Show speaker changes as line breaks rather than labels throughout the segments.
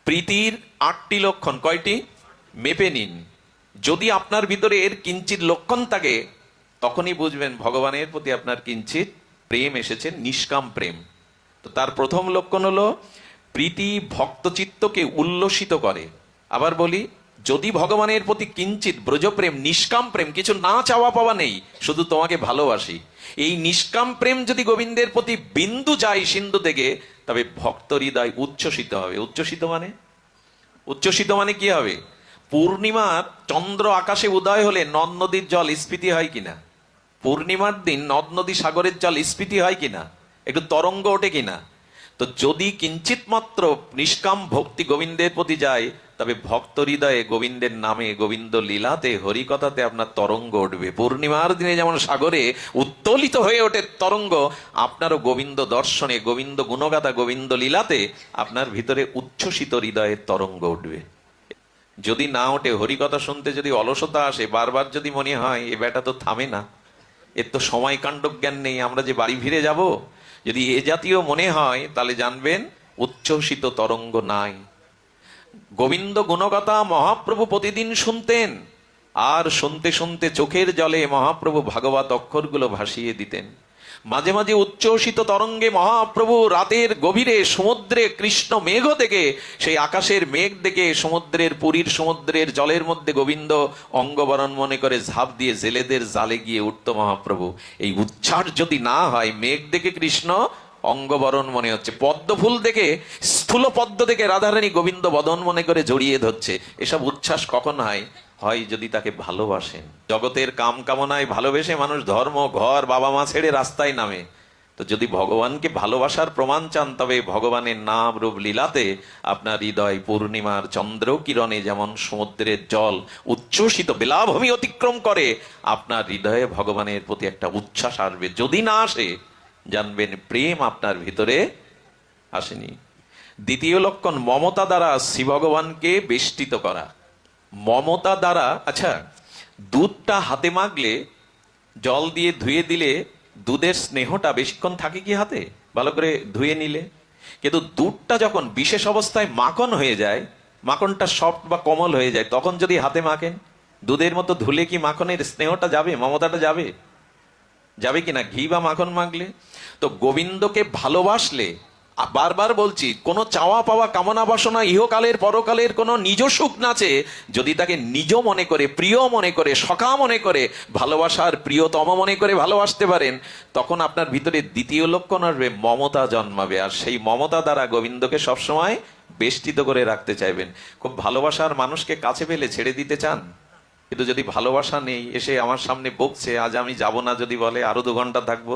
প্রীতির 8টি লক্ষণ কয়টি মেপে নিন। যদি আপনার ভিতরে এর কিঞ্চিত লক্ষণ থাকে, তখনই বুঝবেন ভগবানের প্রতি আপনার কিঞ্চিত প্রেম এসেছে, নিষ্কাম প্রেম। তো তার প্রথম লক্ষণ হলো প্রীতি ভক্তচিত্তকে উল্লসিত করে। আবার বলি, যদি ভগবানের প্রতি কিঞ্চিত ব্রজপ্রেম, নিষ্কাম প্রেম, কিছু না চাওয়া পাওয়া নেই, শুধু তোমাকে ভালোবাসি, এই নিষ্কাম প্রেম যদি গোবিন্দের প্রতি বিন্দু যায় সিন্ধু থেকে, তবে ভক্ত হৃদয় উচ্ছ্বসিত হবে। উচ্ছ্বসিত মানে কি হবে? পূর্ণিমার চন্দ্র আকাশে উদয় হলে নদ নদীর জল স্ফীতি হয় কিনা? পূর্ণিমার দিন নদ নদী সাগরের জল স্ফীতি হয় কিনা? একটু তরঙ্গ ওঠে কিনা? তো যদি কিঞ্চিত মাত্র নিষ্কাম ভক্তি গোবিন্দের প্রতি যায়, তবে ভক্ত হৃদয়ে গোবিন্দের নামে, গোবিন্দ লীলাতে, হরিকথাতে আপনার তরঙ্গ উঠবে। পূর্ণিমার দিনে যেমন সাগরে উত্তোলিত হয়ে ওঠে তরঙ্গ, আপনারও গোবিন্দ দর্শনে, গোবিন্দ গুণগাথা, গোবিন্দ লীলাতে আপনার ভিতরে উচ্ছ্বসিত হৃদয়ের তরঙ্গ উঠবে। যদি না ওঠে, হরিকথা শুনতে যদি অলসতা আসে, বারবার যদি মনে হয় এ বেটা তো থামে না, এর তো সময় কাণ্ড জ্ঞান নেই, আমরা যে বাড়ি ফিরে যাব, যদি এ জাতীয় মনে হয়, তাহলে জানবেন উচ্ছ্বসিত তরঙ্গ নাই। গোবিন্দ গুণকথা মহাপ্রভু প্রতিদিন শুনতেন, আর শুনতে শুনতে চোখের জলে মহাপ্রভু ভাগবত অক্ষরগুলো ভাসিয়ে দিতেন। মাঝে মাঝে উচ্ছ্বসিত তরঙ্গে মহাপ্রভু রাতের গভীরে সমুদ্রে কৃষ্ণ মেঘ থেকে, সেই আকাশের মেঘ দেখে সমুদ্রের, পুরীর সমুদ্রের জলের মধ্যে গোবিন্দ অঙ্গবরণ মনে করে ঝাঁপ দিয়ে জেলেদের জালে গিয়ে উঠত মহাপ্রভু। এই উচ্ছ্বাস যদি না হয়, মেঘ দেখে কৃষ্ণ অঙ্গবরণ মনে হচ্ছে, পদ্ম ফুল দেখে, স্থূল পদ্ম দেখে রাধারানী গোবিন্দ বদন মনে করে জড়িয়ে ধরছে, এসব উচ্ছ্বাস কখন হয়? হয় যদি তাকে ভালোবাসেন। জগতের কাম কামনায় ভালোবেসে মানুষ ধর্ম, ঘর, বাবা মা ছেড়ে রাস্তায় নামে। তো যদি ভগবানকে ভালোবাসার প্রমাণ চান, তবে ভগবানের নাম রূপ লীলাতে আপনার হৃদয় পূর্ণিমার চন্দ্র কিরণে যেমন সমুদ্রের জল উচ্ছ্বসিত বেলাভূমি অতিক্রম করে, আপনার হৃদয়ে ভগবানের প্রতি একটা উচ্ছ্বাস আসবে। যদি না আসে, জানবেন প্রেম আপনার ভিতরে আসেনি। দ্বিতীয় লক্ষণ মমতা দ্বারা শ্রী ভগবানকে বেষ্টিত করা। মমতা দ্বারা, আচ্ছা, দুধটা হাতে মাখলে, জল দিয়ে ধুয়ে দিলে দুধের স্নেহটা বেশিক্ষণ থাকে কি হাতে? ভালো করে ধুয়ে নিলে। কিন্তু দুধটা যখন বিশেষ অবস্থায় মাখন হয়ে যায়, মাখনটা সফট বা কোমল হয়ে যায়, তখন যদি হাতে মাখেন, দুধের মতো ধুলে কি মাখনের স্নেহটা যাবে, মমতাটা যাবে? যাবে কিনা? ঘি বা মাখন মাখলে। তো গোবিন্দকে ভালোবাসলে, বারবার বলছি, কোনো চাওয়া পাওয়া কামনা বাসনা, ইহকালের পরকালের কোনো নিজ সুখ নাচে, যদি তাকে নিজ মনে করে, প্রিয় মনে করে, সখা মনে করে, ভালোবাসার প্রিয়তম মনে করে ভালোবাসতে পারেন, তখন আপনার ভিতরে দ্বিতীয় লক্ষণ আসবে, মমতা জন্মাবে। আর সেই মমতা দ্বারা গোবিন্দকে সবসময় বেষ্টিত করে রাখতে চাইবেন। খুব ভালোবাসার মানুষকে কাছে পেলে ছেড়ে দিতে চান, কিন্তু যদি ভালোবাসা নেই, এসে আমার সামনে বকছে, আজ আমি যাব না যদি বলে, আরো 2 ঘন্টা থাকবো,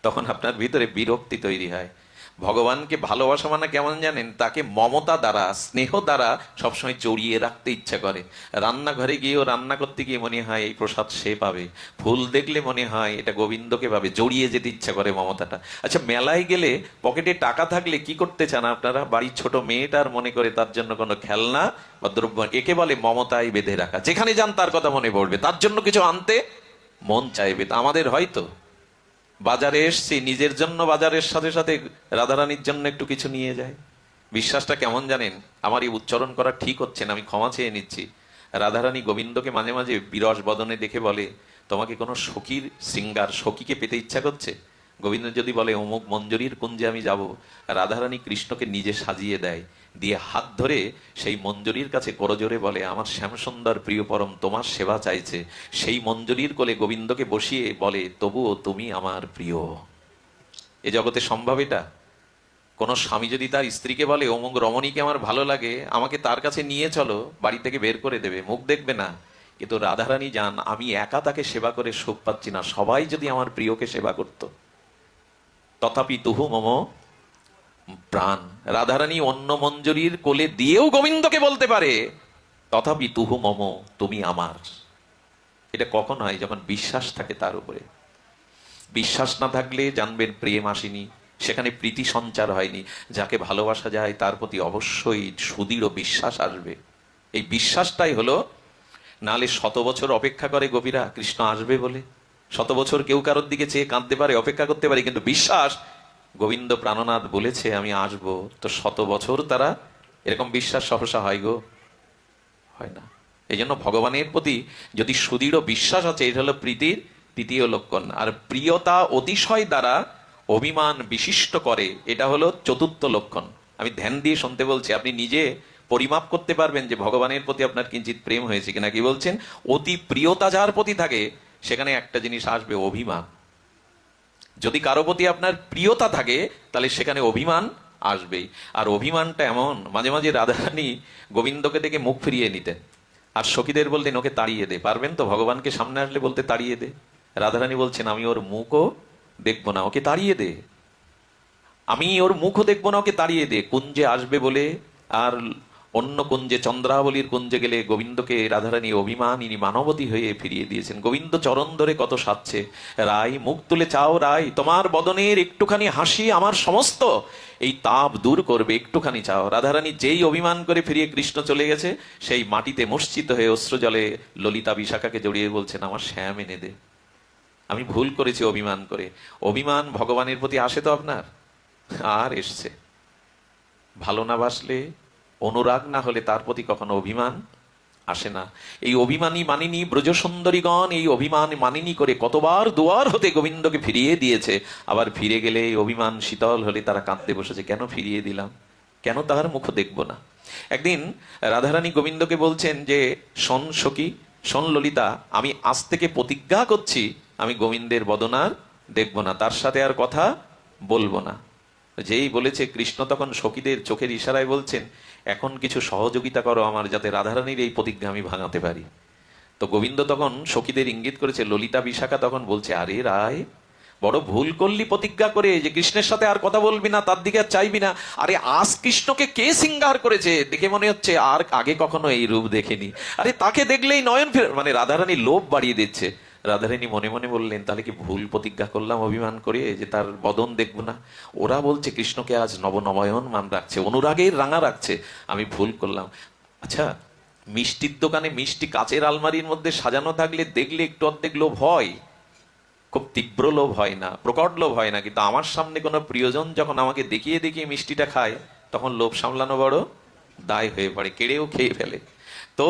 তখন আপনার ভিতরে বিরক্তি তৈরি হয়। ভগবানকে ভালোবাসা মানে কেমন জানেন? তাকে মমতা দ্বারা, স্নেহ দ্বারা সবসময় জড়িয়ে রাখতে ইচ্ছা করে। রান্নাঘরে গিয়েও রান্না করতে গিয়ে মনে হয় এই প্রসাদ সে পাবে, ফুল দেখলে মনে হয় এটা গোবিন্দকে পাবে, জড়িয়ে যেতে ইচ্ছা করে মমতাটা। আচ্ছা, মেলায় গেলে পকেটে টাকা থাকলে কি করতে চান আপনারা? বাড়ির ছোট মেয়েটার মনে করে তার জন্য কোনো খেলনা বা দ্রব্য, একে বলে মমতায় বেঁধে রাখা। যেখানে যান তার কথা মনে পড়বে, তার জন্য কিছু আনতে মন চাইবে। তা আমাদের হয়তো বাজারে এসছি, নিজের জন্য বাজারের সাথে সাথে রাধারানীর জন্য একটু কিছু নিয়ে যায়। বিশ্বাসটা কেমন জানেন? আমার এই উচ্চারণ করা ঠিক হচ্ছে না, আমি ক্ষমা চেয়ে নিচ্ছি। রাধারানী গোবিন্দকে মাঝে মাঝে বিরস বদনে দেখে বলে, তোমাকে কোনো সখীর শৃঙ্গার, সখীকে পেতে ইচ্ছা করছে? গোবিন্দ যদি বলে অমুক মঞ্জুরির কুঞ্জে আমি যাব, রাধারানী কৃষ্ণকে নিজে সাজিয়ে দেয়, দিয়ে হাত ধরে সেই মঞ্জুরির কাছে করজোরে বলে, আমার শ্যামসুন্দর প্রিয় পরম তোমার সেবা চাইছে। সেই মঞ্জুরির কোলে গোবিন্দকে বসিয়ে বলে, তবুও তুমি আমার প্রিয়। এ জগতে সম্ভব এটা? কোন স্বামী যদি তার স্ত্রীকে বলে, অমুক রমণীকে আমার ভালো লাগে, আমাকে তার কাছে নিয়ে চলো, বাড়ি থেকে বের করে দেবে, মুখ দেখবে না। কিন্তু রাধারানী জান, আমি একা তাকে সেবা করে সুখ পাচ্ছি না, সবাই যদি আমার প্রিয়কে সেবা করত। তথাপি তুহু মম প্রাণ। রাধারানী অন্য মঞ্জুরির কোলে দিয়েও গোবিন্দকে বলতে পারে, তথাপি তুহু মম, তুমি আমার। এটা কখন হয়? যখন বিশ্বাস থাকে তার উপরে। বিশ্বাস না থাকলে জানবেন প্রেম আসেনি, সেখানে প্রীতি সঞ্চার হয়নি। যাকে ভালোবাসা যায় তার প্রতি অবশ্যই সুদৃঢ় বিশ্বাস আসবে। এই বিশ্বাসটাই হলো, নালে 100 বছর অপেক্ষা করে গোপীরা কৃষ্ণ আসবে বলে। 100 বছর কেউ কারোর দিকে চেয়ে কাঁদতে পারে, অপেক্ষা করতে পারে, কিন্তু বিশ্বাস, গোবিন্দ প্রাণনাথ বলেছে আমি আসব, তো 100 বছর তারা এরকম বিশ্বাস সহসা হয় গো? হয় না। এই জন্য ভগবানের প্রতি যদি সুদৃঢ় বিশ্বাস আছে, এটা হলো প্রীতির তৃতীয় লক্ষণ। আর প্রিয়তা অতিশয় দ্বারা অভিমান বিশিষ্ট করে, এটা হলো চতুর্থ লক্ষণ। আমি ধ্যান দিয়ে শুনতে বলছি, আপনি নিজে পরিমাপ করতে পারবেন যে ভগবানের প্রতি আপনার কিঞ্চিত প্রেম হয়েছে কিনা। কি বলছেন? অতি প্রিয়তা যার প্রতি থাকে সেখানে একটা জিনিস আসবে, অভিমান। যদি কারো প্রতি আপনার প্রিয়তা থাকে তাহলে সেখানে অভিমান আসবেই। আর অভিমানটা এমন, মাঝে মাঝে রাধারানী গোবিন্দকে দেখে মুখ ফিরিয়ে নিতেন, আর সখীদের বলতেন ওকে তাড়িয়ে দে। পারবেন তো? ভগবানকে সামনে আসলে বলতে তাড়িয়ে দে। রাধারানী বলছেন আমি ওর মুখও দেখবো না, ওকে তাড়িয়ে দে। আমি ওর মুখও দেখবো না, ওকে তাড়িয়ে দে। কুঞ্জে আসবে বলে আর অন্য কুঞ্জে, চন্দ্রাবলীর কুঞ্জে গেলে গোবিন্দকে রাধারানী অভিমানিনী মানবতী হয়ে ফিরিয়ে দিয়েছেন। গোবিন্দ চরণ ধরে কত সাধছে, রাই মুখ তুলে চাও রাই, তোমার বদনের একটুখানি হাসি আমার সমস্ত এই তাপ দূর করবে, একটুখানি চাও। রাধারানী যেই অভিমান করে ফিরিয়ে কৃষ্ণ চলে গেছে, সেই মাটিতে মূর্ছিত হয়ে অশ্রু জলে ললিতা বিশাখাকে জড়িয়ে বলছেন আমার শ্যাম এনে দে, আমি ভুল করেছি অভিমান করে। অভিমান ভগবানের প্রতি আসে তো আপনার? আর এসছে। ভালো না বাসলে, অনুরাগ না হলে তার প্রতি কখনো অভিমান আসে না। এই অভিমানী মানিনী ব্রজসুন্দরীগণ এই অভিমান মানিনী করে কতবার দুয়ার হতে গোবিন্দকে ফিরিয়ে দিয়েছে। আবার ফিরে গেলে এই অভিমান শীতল হলে তারা কাঁদতে বসেছে, কেন ফিরিয়ে দিলাম, কেন তার মুখ দেখবো না। একদিন রাধারানী গোবিন্দকে বলছেন যে শোন সখী, শোন ললিতা, আমি আজ থেকে প্রতিজ্ঞা করছি আমি গোবিন্দের বদন আর দেখবো না, তার সাথে আর কথা বলবো না। যেই বলেছে, কৃষ্ণ তখন সখীদের চোখের ইশারায় বলছেন এখন কিছু সহযোগিতা করো আমার, যাতে রাধারানীর এই প্রতিজ্ঞা আমি ভাঙাতে পারি। তো গোবিন্দ তখন সখীদের ইঙ্গিত করেছে। ললিতা বিশাখা তখন বলছে আরে রায়, বড় ভুল করলি প্রতিজ্ঞা করে যে কৃষ্ণের সাথে আর কথা বলবি না, তার দিকে আর চাইবি না। আরে আজ কৃষ্ণকে কে সিঙ্গার করেছে, দেখে মনে হচ্ছে আর আগে কখনো এই রূপ দেখেনি। আরে তাকে দেখলেই নয়ন ফের, মানে রাধারানী লোভ বাড়িয়ে দিচ্ছে। রাধারানী মনে মনে বললেন তাহলে কি ভুল প্রতিজ্ঞা করলাম অভিমান করে যে তার বদন দেখবো না। ওরা বলছে কৃষ্ণকে আজ নবনবয়ন মান রাখছে, অনুরাগের রাঙা রাখছে, আমি ভুল করলাম। আচ্ছা, মিষ্টির দোকানে মিষ্টি কাচের আলমারির মধ্যে সাজানো থাকলে দেখলে একটু অর্ধেক লোভ হয়, খুব তীব্র লোভ হয় না, প্রকট লোভ হয় না। কিন্তু আমার সামনে কোনো প্রিয়জন যখন আমাকে দেখিয়ে দেখিয়ে মিষ্টিটা খায়, তখন লোভ সামলানো বড় দায় হয়ে পড়ে, কেড়েও খেয়ে ফেলে। তো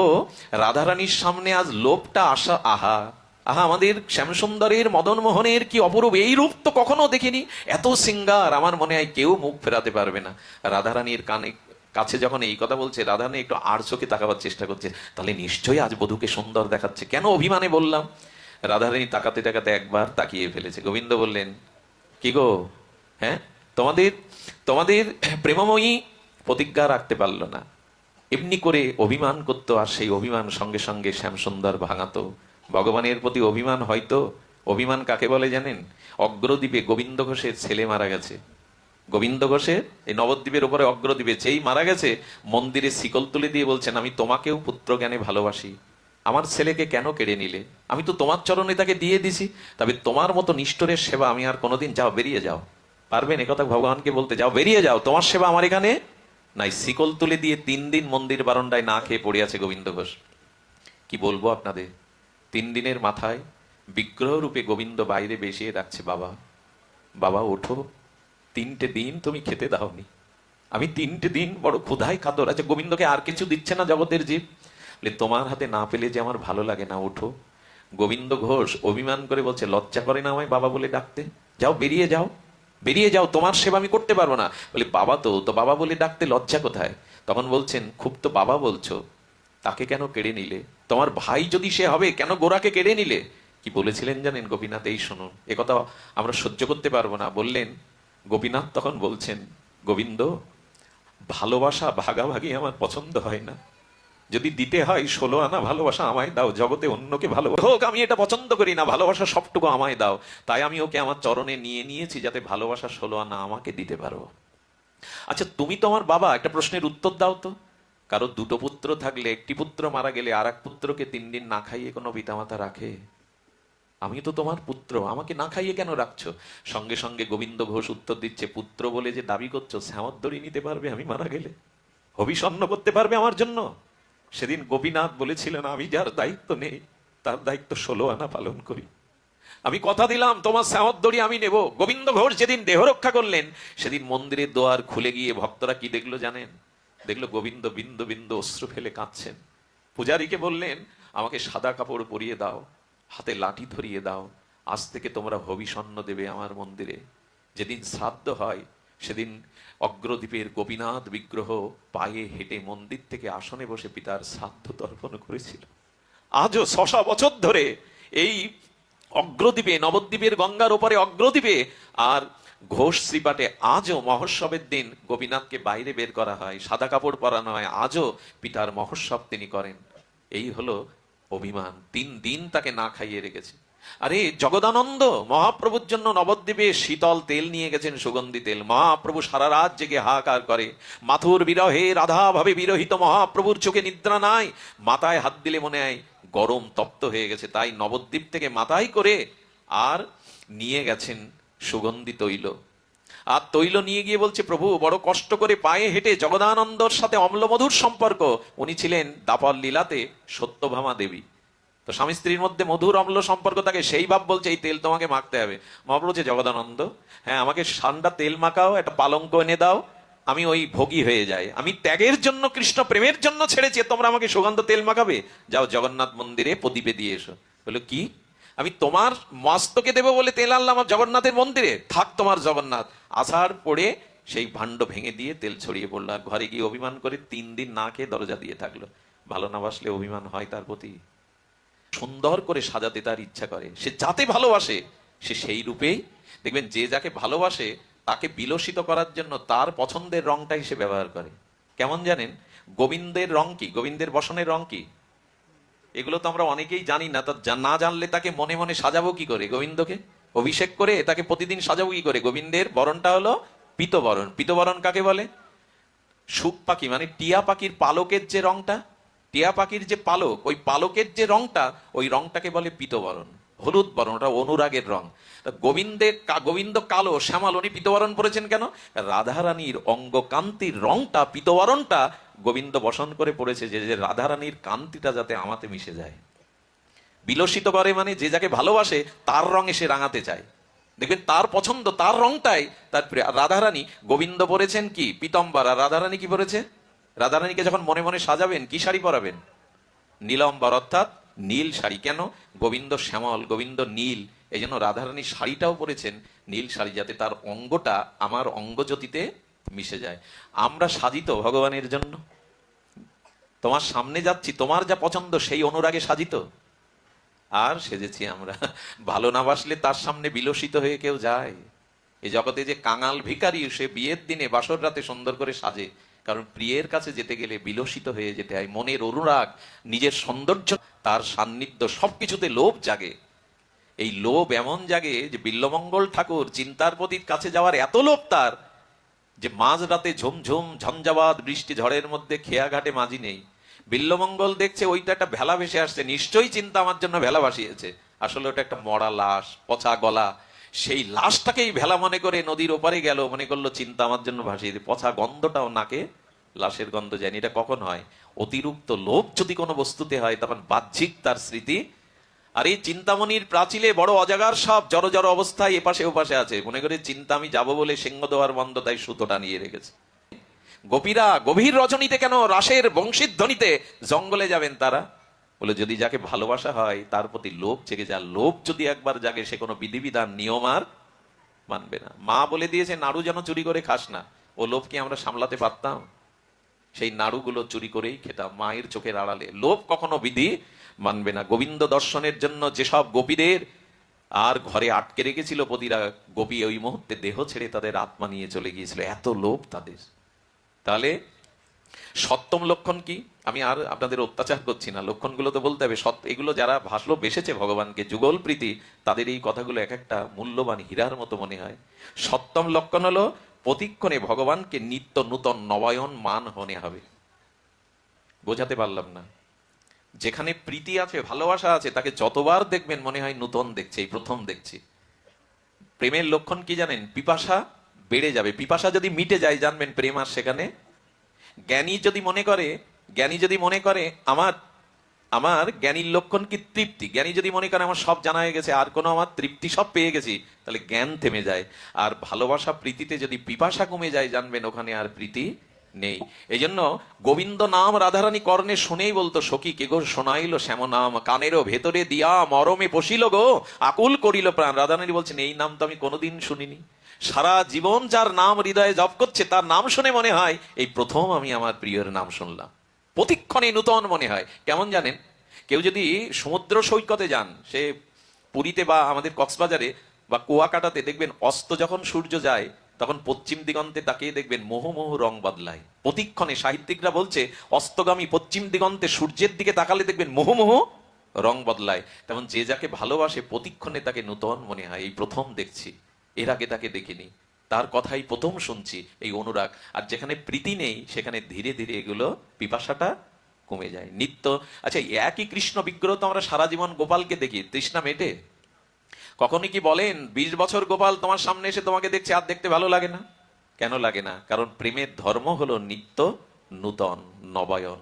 রাধারানীর সামনে আজ লোভটা আসা, আহা আহা, আমাদের শ্যামসুন্দরের মদন মোহনের কি অপরূপ, এই রূপ তো কখনো দেখিনি। এত সিঙ্গার, আমার মনে হয় কেউ মুখ ফেরাতে পারবে না। রাধারানীর কানে কাছে যখন এই কথা বলছে, রাধারানী একটু আর চোখে তাকাবার চেষ্টা করছে, তাহলে নিশ্চয়ই আজ বধূকে সুন্দর দেখাচ্ছে, কেন অভিমানে বললাম। রাধারানী তাকাতে তাকাতে একবার তাকিয়ে ফেলেছে। গোবিন্দ বললেন কি গো, হ্যাঁ, তোমাদের তোমাদের প্রেমময়ী প্রতিজ্ঞা রাখতে পারলো না, এমনি করে অভিমান করতো, আর সেই অভিমান সঙ্গে সঙ্গে শ্যামসুন্দর ভাঙাতো। ভগবানের প্রতি অভিমান হয়তো, অভিমান কাকে বলে জানেন? অগ্রদ্বীপে গোবিন্দ ঘোষের ছেলে মারা গেছে। গোবিন্দ ঘোষের এই নবদ্বীপের উপরে অগ্রদ্বীপে যেই মারা গেছে, মন্দিরে শিকল তুলে দিয়ে বলছেন আমি তোমাকেও পুত্র জ্ঞানে ভালোবাসি, আমার ছেলেকে কেন কেড়ে নিলে? আমি তো তোমার চরণে তাকে দিয়ে দিছি, তবে তোমার মতো নিষ্ঠুরের সেবা আমি আর কোনোদিন, যাও বেরিয়ে যাও। পারবেন একথা ভগবানকে বলতে? যাও বেরিয়ে যাও, তোমার সেবা আমার এখানে নাই। শিকল তুলে দিয়ে 3 দিন মন্দির বারান্দায় না খেয়ে পড়ে আছে গোবিন্দ ঘোষ। কি বলবো আপনাদের, 3 দিনের মাথায় বিগ্রহ রূপে গোবিন্দ বাইরে বেশিয়ে রাখছে, বাবা বাবা ওঠো, 3টে দিন তুমি খেতে দাওনি, আমি 3টে দিন বড় ক্ষুধায় কাতর আছে। গোবিন্দকে আর কিছু দিচ্ছে না জগতের জীব, তোমার হাতে না পেলে যে আমার ভালো লাগে না, ওঠো। গোবিন্দ ঘোষ অভিমান করে বলছে লজ্জা করে না আমায় বাবা বলে ডাকতে? যাও বেরিয়ে যাও, বেরিয়ে যাও, তোমার সেবা আমি করতে পারবো না। বলে বাবা তো, তো বাবা বলে ডাকতে লজ্জা কোথায়? তখন বলছেন খুব তো বাবা বলছো, তাকে কেন কেড়ে নিলে? তোমার ভাই যদি সে হবে, কেন গোরাকে কেড়ে নিলে? কি বলেছিলেন জানেন গোপীনাথ? এই শুনুন, একথা আমরা সহ্য করতে পারবো না। বললেন গোপীনাথ তখন বলছেন, গোবিন্দ ভালোবাসা ভাগাভাগি আমার পছন্দ হয় না, যদি দিতে হয় 16 আনা ভালোবাসা আমায় দাও, জগতে অন্যকে ভালোবাসা হোক আমি এটা পছন্দ করি না, ভালোবাসা সবটুকু আমায় দাও। তাই আমি ওকে আমার চরণে নিয়ে নিয়েছি, যাতে ভালোবাসা 16 আনা আমাকে দিতে পারো। আচ্ছা তুমি তো আমার বাবা, একটা প্রশ্নের উত্তর দাও তো, কারো 2টো পুত্র থাকলে একটি পুত্র মারা গেলে আর এক পুত্রকে 3 দিন না খাইয়ে কোনো পিতামাতা রাখে? আমি তো তোমার পুত্র, আমাকে না খাইয়ে কেন রাখছো? সঙ্গে সঙ্গে গোবিন্দ ঘোষ উত্তর দিচ্ছে, পুত্র বলে যে দাবি করছো, শ্যামদ্দরি নিতে পারবে আমি মারা গেলে? হবিষণ্ণ করতে পারবে আমার জন্য? সেদিন গোপীনাথ বলেছিলেন আমি যার দায়িত্ব নেই তার দায়িত্ব 16 আনা পালন করি। আমি কথা দিলাম তোমার শ্যামদ্দরি আমি নেব। গোবিন্দ ঘোষ যেদিন দেহ রক্ষা করলেন, সেদিন মন্দিরের দোয়ার খুলে গিয়ে ভক্তরা কি দেখলো জানেন? দেখলো গোবিন্দ বিন্দু বিন্দু অশ্রু ফেলে কাঁদছেন। পূজারীকে বললেন, আমাকে সাদা কাপড় পরিয়ে দাও, হাতে লাঠি ধরিয়ে দাও, আজ থেকে তোমরা হবিষণ্য দেবে আমার মন্দিরে। যেদিন শ্রাদ্ধ হয় সেদিন অগ্রদ্বীপের গোপীনাথ বিগ্রহ পায়ে হেঁটে মন্দির থেকে আসনে বসে পিতার শ্রাদ্ধ তর্পণ করেছিল। আজও 600 বছর ধরে এই অগ্রদ্বীপে, নবদ্বীপের গঙ্গার ওপারে অগ্রদ্বীপে আর ঘোষ শ্রীপাটে আজও মহোৎসবের দিন গোপীনাথকে বাইরে বের করা হয়, সাদা কাপড় পরানো হয়, আজও পিতার মহোৎসব তিনি করেন। এই হলো অভিমান। 3 দিন তাকে না খাইয়ে রেখেছে। আরে জগদানন্দ মহাপ্রভুর জন্য নবদ্বীপে শীতল তেল নিয়ে গেছেন, সুগন্ধি তেল। মহাপ্রভু সারা রাত জেগে হাহাকার করে, মাথুর বিরহে রাধা ভাবে বিরহিত মহাপ্রভুর চোখে নিদ্রা নাই, মাথায় হাত দিলে মনে হয় গরম তপ্ত হয়ে গেছে। তাই নবদ্বীপ থেকে মাথায় করে আর নিয়ে গেছেন সুগন্ধি তৈল। আর তৈল নিয়ে গিয়ে বলছে, প্রভু বড় কষ্ট করে পায়ে হেঁটে জগদানন্দর সাথে অম্লমধুর সম্পর্ক। উনি ছিলেন দাপর লীলাতে সত্যভামা দেবী। তো স্বামী স্ত্রীর মধ্যে মধুর অম্ল সম্পর্ক থাকে, সেই ভাব বলছে এই তেল তোমাকে মাখতে হবে। মহাপ্রভু বলছে, জগদানন্দ হ্যাঁ, আমাকে ঠান্ডা তেল মাখাও, একটা পালঙ্ক এনে দাও, আমি ওই ভোগী হয়ে যাই। আমি ত্যাগের জন্য, কৃষ্ণ প্রেমের জন্য ছেড়েছি, তোমরা আমাকে সুগন্ধ তেল মাখাবে? যাও জগন্নাথ মন্দিরে প্রদীপে দিয়ে এসো। বলে কি, আমি তোমার মস্তকে দেবো বলে তেল আনলাম জগন্নাথের মন্দিরে? থাক তোমার জগন্নাথ। আষাঢ় পড়ে সেই ভাণ্ড ভেঙে দিয়ে তেল ছড়িয়ে পড়লো, আর ঘরে গিয়ে অভিমান করে 3 দিন না খেয়ে দরজা দিয়ে থাকলো। ভালো না বাসলে অভিমান হয় তার প্রতি। সুন্দর করে সাজাতে তার ইচ্ছা করে, সে যাতে ভালোবাসে সে সেই রূপেই। দেখবেন যে যাকে ভালোবাসে তাকে বিলসিত করার জন্য তার পছন্দের রংটাই সে ব্যবহার করে। কেমন জানেন? গোবিন্দের রং কি, গোবিন্দের বসনের রং কি, এগুলো তো আমরা অনেকেই জানি না। তা না জানলে তাকে মনে মনে সাজাবো কি করে? গোবিন্দকে অভিষেক করে তাকে প্রতিদিন সাজাবো কি করে? গোবিন্দের বরণটা হলো পীতবরণ। পীতবরণ কাকে বলে? সুখ পাখি মানে টিয়া পাখির পালকের যে রংটা, টিয়া পাখির যে পালক, ওই পালকের যে রংটা, ওই রংটাকে বলে পীতবরণ, হলুদ বরণ, ওটা অনুরাগের রং। গোবিন্দ কালো শ্যামল, উনি পীতবরণ পড়েছেন কেন? রাধারানীর অঙ্গকান্তির রংটা, পীতবরণটা গোবিন্দ বসন করে পড়েছে, যে রাধারানীর কান্তিটা যাতে আমাতে মিশে যায়। বিলসিত করে মানে যে যাকে ভালোবাসে তার রঙে সে রাঙাতে চায়। দেখবেন তার পছন্দ, তার রংটাই তার প্রিয়। রাধারানী, গোবিন্দ পরেছেন কি পীতম্বর, আর রাধারানী কি পরেছে? রাধারানীকে যখন মনে মনে সাজাবেন কি শাড়ি পরাবেন? নীলম্বর, অর্থাৎ নীল শাড়ি। কেন? গোবিন্দ শ্যামল, গোবিন্দ নীল, এই জন্য রাধারানী শাড়িটাও পরেছেন নীল শাড়ি, যাতে তার অঙ্গটা আমার অঙ্গজ্যোতিতে মিশে যায়। আমরা সাজিত ভগবানের জন্য, তোমার সামনে যাচ্ছি, তোমার যা পছন্দ সেই অনুরাগে সাজিত, আর সেজেছি আমরা। ভালো না বাসলে তার সামনে বিলসিত হয়ে কেউ যায়? এই জগতে যে কাঙাল ভিখারি, সে বিয়ের দিনে বাসর রাতে সুন্দর করে সাজে, কারণ প্রিয়ের কাছে যেতে গেলে বিলসিত হয়ে যেতে হয়। মনের অনুরাগ, নিজের সৌন্দর্য, তার সান্নিধ্য, সবকিছুতে লোভ জাগে। এই লোভ এমন জাগে যে বিল্বমঙ্গল ঠাকুর চিন্তার প্রদীপ কাছে যাওয়ার এত লোভ তার, যে মাঝ রাতে ঝুমঝুম ঝঞ্ঝাবাদ বৃষ্টি ঝড়ের মধ্যে খেয়া ঘাটে মাঝি নেই, বিল্বমঙ্গল দেখছে ওইটা একটা ভেলা ভেসে আসছে, নিশ্চয়ই চিন্তা আমার জন্য ভেলা ভাসিয়েছে। আসলে ওটা একটা মরা লাশ, পচা গলা। সেই লাশটাকেই ভেলা মনে করে নদীর ওপারে গেল, মনে করলো চিন্তা আমার জন্য ভাসিয়ে দিয়ে। পচা গন্ধটাও নাকে, লাশের গন্ধ যায়নি। এটা কখন হয়? অতিরিক্ত লোভ যদি কোনো বস্তুতে হয় তখন বাহ্যিক তার স্মৃতি। আর এই চিন্তামণির প্রাচীলে বড় অজাগার সব জড় জড় অবস্থায় এপাশে ওপাশে আছে, মনে করে চিন্তা আমি যাবো বলে সিংহদোয়ার বন্ধ, তাই সুতোটা নিয়ে রেখেছে। গোপীরা গভীর রজনীতে কেন রাসের বংশীর ধ্বনিতে জঙ্গলে যাবেন তারা? বলে যদি যাকে ভালোবাসা হয় তার প্রতি লোভ জেগে যায়। লোভ যদি একবার জাগে সে কোনো বিধিবিধান নিয়ম আর মানবে না। মা বলে দিয়েছে নাড়ু যেন চুরি করে খাস না, ও লোভ কি আমরা সামলাতে পারতাম? সেই নাড়ুগুলো চুরি করেই খেতাম মায়ের চোখের আড়ালে। লোভ কখনো বিধি মানবে না। গোবিন্দ দর্শনের জন্য যেসব গোপীদের আর ঘরে আটকে রেখেছিল পতিরা, গোপী ওই মুহূর্তে দেহ ছেড়ে তাদের আত্মা নিয়ে চলে গিয়েছিল, এত লোভ তাদের। তাহলে সপ্তম লক্ষণ কি? আমি আর আপনাদের অত্যাচার করছি না, লক্ষণগুলো তো বলতে হবে। এগুলো যারা ভালোবেসেছে ভগবানকে, যুগল প্রীতি, তাদের এই কথাগুলো এক একটা মূল্যবান হীরার মতো মনে হয়। সপ্তম লক্ষণ হলো প্রতিক্ষণে ভগবানকে নিত্য নূতন নবায়ন মান হনে হবে। বোঝাতে পারলাম না? যেখানে প্রীতি আছে, ভালোবাসা আছে, তাকে যতবার দেখবেন মনে হয় নূতন দেখছে, এই প্রথম দেখছি। প্রেমের লক্ষণ কি জানেন? পিপাসা বেড়ে যাবে। পিপাসা যদি মিটে যায় জানবেন প্রেম আর সেখানে। জ্ঞানী যদি মনে করে আমার জ্ঞানীর লক্ষণ কি? তৃপ্তি। জ্ঞানী যদি মনে করে আমার সব জানা হয়ে গেছে, আর কোনো আমার তৃপ্তি, সব পেয়ে গেছি, তাহলে জ্ঞান থেমে যায়। আর ভালোবাসা প্রীতিতে যদি পিপাসা কমে যায় জানবেন ওখানে আর প্রীতি নেই। এই জন্য গোবিন্দ নাম রাধারানী কর্ণে শুনেই বলতো, সখী কে গো শোনাইল শ্যাম নাম, কানেরও ভেতরে দিয়া মরমে পশিল গো, আকুল করিল প্রাণ। রাধারানী বলছেন, এই নাম তো আমি কোনোদিন শুনিনি। সারা জীবন যার নাম হৃদয়ে জপ করছে, তার নাম শুনে মনে হয় এই প্রথম আমি আমার প্রিয়ের নাম শুনলাম। প্রতিক্ষণে নূতন মনে হয়। কেমন জানেন, কেউ যদি সমুদ্র সৈকতে যান, সে পুরীতে বা আমাদের কক্সবাজারে বা কুয়াকাটাতে, দেখবেন অস্ত যখন সূর্য যায় তখন পশ্চিম দিগন্তে তাকিয়ে দেখবেন মোহমোহ রং বদলায়। প্রতিক্ষণে সাহিত্যিকরা বলছে, অস্তগামী পশ্চিম দিগন্তে সূর্যের দিকে তাকালে দেখবেন মোহমোহ রং বদলায়। তেমন যে যাকে ভালোবাসে প্রতিক্ষণে তাকে নূতন মনে হয়, এই প্রথম দেখছি, এর আগে তাকে দেখিনি, তার কথাই প্রথম শুনছি, এই অনুরাগ। আর যেখানে প্রীতি নেই সেখানে ধীরে ধীরে এগুলো পিপাসাটা কমে যায়। নিত্য, আচ্ছা, একই কৃষ্ণ বিগ্রহ তো আমরা সারা জীবন গোপালকে দেখি, তৃষ্ণা মেটে? কখনই কি বলেন 20 বছর গোপাল তোমার সামনে এসে তোমাকে দেখছে আর দেখতে ভালো লাগে না? কেন লাগে না? কারণ প্রেমের ধর্ম হলো নিত্য নূতন নবায়ন।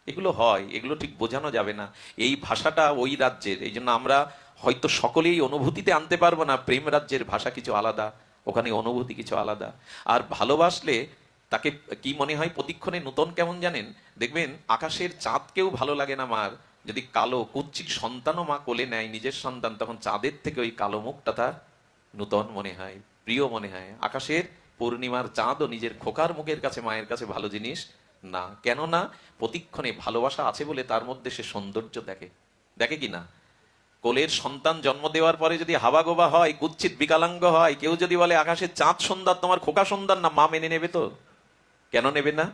এগুলো হয়, এগুলো ঠিক বোঝানো যাবে না। এই ভাষাটা ওই রাজ্যের, এই জন্য আমরা হয়তো সকলেই অনুভূতিতে আনতে পারবো না। প্রেম রাজ্যের ভাষা কিছু আলাদা, ওখানে অনুভূতি কিছু আলাদা। আর ভালোবাসলে তাকে কি মনে হয় প্রতিক্ষণে নূতন, কেমন জানেন? দেখবেন আকাশের চাঁদকেও ভালো লাগে না মার যদি কালো কুৎসিত সন্তানও মা কোলে নেয় নিজের সন্তান, তখন চাঁদের থেকে ওই কালো মুখটা তার নূতন মনে হয়, প্রিয় মনে হয়। আকাশের পূর্ণিমার চাঁদও নিজের খোকার মুখের কাছে, মায়ের কাছে ভালো জিনিস না। কেন না? প্রতিক্ষণে ভালোবাসা আছে বলে তার মধ্যে সে সৌন্দর্য দেখে। দেখে কি না? কোলের সন্তান জন্ম দেওয়ার পরে যদি হাবাগোবা হয়, কুৎসিত বিকলাঙ্গ হয়, কেউ যদি বলে আকাশের চাঁদ সুন্দর, তোমার খোকা সুন্দর না, মা মেনে নেবে তো? কেন নেবে না?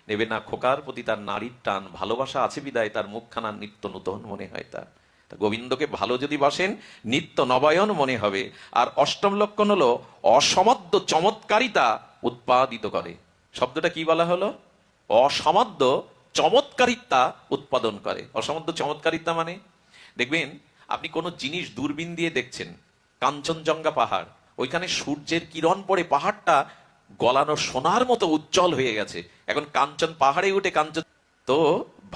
নেবে না। খোকার প্রতি তার নারীর টান, ভালোবাসা আছে বিদায় তার মুখখানা নিত্য নূতন মনে হয় তার। তা গোবিন্দকে ভালো যদি বাসেন, নিত্য নবায়ন মনে হবে। আর অষ্টম লক্ষণ হলো অসমাদ্য চমৎকারিতা উৎপাদিত করে। শব্দটা কি বলা হলো? অসমাদ্য চমৎকারিতা উৎপাদন করে। অসমাদ্য চমৎকারিতা মানে, দেখবেন আপনি কোনো জিনিস দূরবীন দিয়ে দেখছেন, কাঞ্চনজঙ্ঘা পাহাড়, ওইখানে সূর্যের কিরণ পড়ে পাহাড়টা গলানো সোনার মতো উজ্জ্বল হয়ে গেছে। এখন কাঞ্চন পাহাড়ে উঠে কাঞ্চন। তো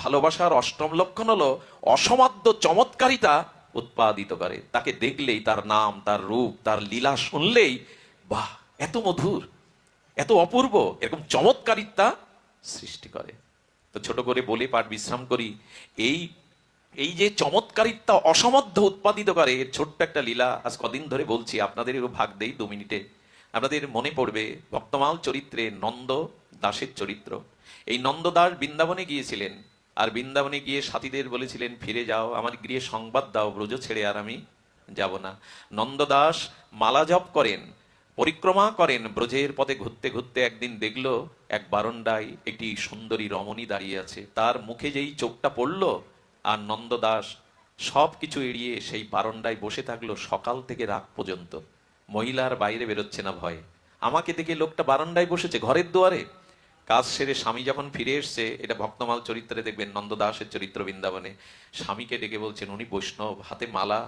ভালোবাসার অষ্টম লক্ষণ হলো অসমাদ্য চমৎকারিতা উৎপাদিত করে। তাকে দেখলেই, তার নাম, তার রূপ, তার লীলা শুনলেই বাহ, এত মধুর, এত অপূর্ব, এরকম চমৎকারিতা সৃষ্টি করে। তো ছোট করে বলে পাঠ বিশ্রাম করি। এই এই যে চমৎকারিতা অসমাদ্য উৎপাদিত করে, এর ছোট্ট একটা লীলা আজ কদিন ধরে বলছি, আপনাদের ভাগ দেই 2 মিনিটে। আপনাদের মনে পড়বে ভক্তমাল চরিত্রে নন্দ দাসের চরিত্র। এই নন্দদাস বৃন্দাবনে গিয়েছিলেন, আর বৃন্দাবনে গিয়ে সাথীদের বলেছিলেন, ফিরে যাও, আমার গৃহে সংবাদ দাও, ব্রজ ছেড়ে আর আমি যাব না। নন্দদাস মালা জপ করেন, পরিক্রমা করেন, ব্রজের পথে ঘুরতে ঘুরতে একদিন দেখলো এক বারান্দায় একটি সুন্দরী রমণী দাঁড়িয়ে আছে। তার মুখে যেই চোখটা পড়লো, আর নন্দদাস সবকিছু এড়িয়ে সেই বারান্দায় বসে থাকলো সকাল থেকে রাত পর্যন্ত। মহিলার বাইরে বেরোচ্ছে না ভয়ে। আমাকে দেখে লোকটা বারান্দায় বসেছে ঘরের দুয়ারে। কাজ সেরে স্বামী যখন ফিরে এসছে, এটা ভক্তমাল চরিত্রে দেখবেন, নন্দদাসের চরিত্র বৃন্দাবনে, স্বামীকে ডেকে বলছেন, উনি বৈষ্ণব, হাতে মালা,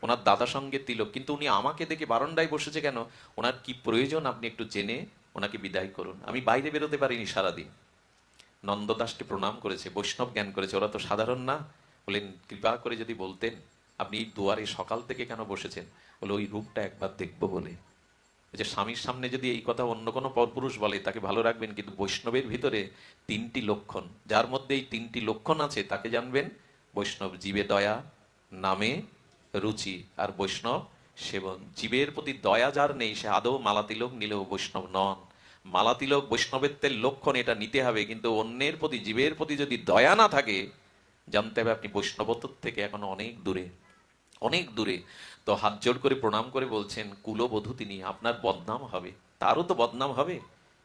ওনার দাদা সঙ্গে তিলক, কিন্তু উনি আমাকে দেখে বারান্দায় বসেছে কেন? ওনার কি প্রয়োজন আপনি একটু জেনে ওনাকে বিদায় করুন, আমি বাইরে বেরোতে পারিনি সারাদিন। নন্দদাসকে প্রণাম করেছে, বৈষ্ণব জ্ঞান করেছে, ওরা তো সাধারণ না। বলেন, কৃপা করে যদি বলতেন আপনি এই দুয়ারে সকাল থেকে কেন বসেছেন? বলে, ওই রূপটা একবার দেখবো বলে। যে স্বামীর সামনে যদি এই কথা অন্য কোনো পরপুরুষ বলে তাকে ভালো রাখবেন, কিন্তু বৈষ্ণবের ভিতরে 3টি লক্ষণ, যার মধ্যে এই 3টি লক্ষণ আছে তাকে জানবেন বৈষ্ণব। জীবে দয়া, নামে রুচি, আর বৈষ্ণব সেবন। জীবের প্রতি দয়া যার নেই, সে আদৌ মালা তিলক নিলেও বৈষ্ণব নন। মালা তিলক বৈষ্ণবের লক্ষণ, এটা নিতে হবে, কিন্তু অন্যের প্রতি, জীবের প্রতি যদি দয়া না থাকে, জানতে হবে আপনি বৈষ্ণবত্ব থেকে এখনো অনেক দূরে, অনেক দূরে। তো হাত জোড় করে প্রণাম করে বলছেন, কুলবধূ তিনি, আপনার বদনাম হবে। তারও তো বদনাম হবে,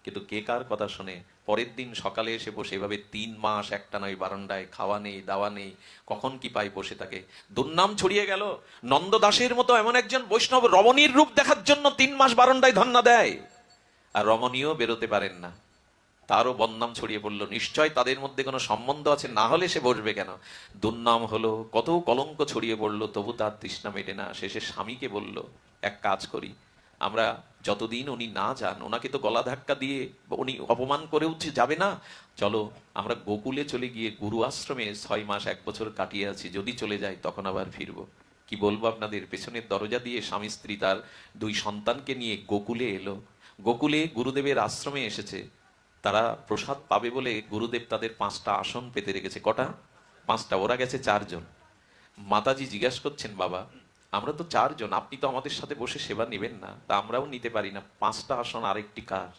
কিন্তু কে কার কথা শুনে? পরের দিন সকালে এসে বসে, এভাবে 3 মাস একটা নয় বারান্দায়, খাওয়া নেই, দাওয়া নেই, কখন কি পাই বসে থাকে। দুর্নাম ছড়িয়ে গেল। নন্দদাসের মতো এমন একজন বৈষ্ণব রমণীর রূপ দেখার জন্য 3 মাস বারান্দায় ধন্না দেয়, আর রমণীও বেরোতে পারেন না, তারও বদনাম ছড়িয়ে পড়লো। নিশ্চয় তাদের মধ্যে কোনো সম্বন্ধ আছে, না হলে সে বসবে কেন? দুর্নাম হলো, কত কলঙ্ক ছড়িয়ে পড়লো, তবু তার তৃষ্ণা মেটে না। শেষে স্বামীকে বলল, এক কাজ করি, আমরা যতদিন উনি না যান, ওনাকে তো গলা ধাক্কা দিয়ে উনি অপমান করে উঠছে, যাবে না, চলো আমরা গোকুলে চলে গিয়ে গুরু আশ্রমে 6 মাস 1 বছর কাটিয়ে আছি, যদি চলে যায় তখন আবার ফিরবো। কি বলবো আপনাদের, পেছনের দরজা দিয়ে স্বামী স্ত্রী তার 2 সন্তানকে নিয়ে গোকুলে এলো। গোকুলে গুরুদেবের আশ্রমে এসেছে। তারা প্রসাদ পাবে বলে গুরুদেব তাদের 5টা আসন পেতে রেখেছে। কটা? 5টা। ওরা গেছে 4 জন। মাতাজি জিজ্ঞাসা করছেন, বাবা আমরা তো 4 জন, আপনি তো আমাদের সাথে বসে সেবা নেবেন না, তা আমরাও নিতে পারি না, 5টা আসন আরেকটি কার?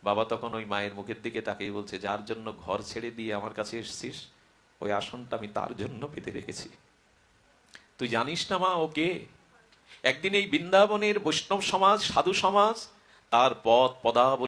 বাবা তখন ওই মায়ের মুখের দিকে তাকিয়ে বলছে, যার জন্য ঘর ছেড়ে দিয়ে আমার কাছে এসেছিস, ওই আসনটা আমি তার জন্য পেতে রেখেছি। তুই জানিস না মা ও কে? একদিন এই বৃন্দাবনের বৈষ্ণব সমাজ, সাধু সমাজ, তার পদ পদাবলী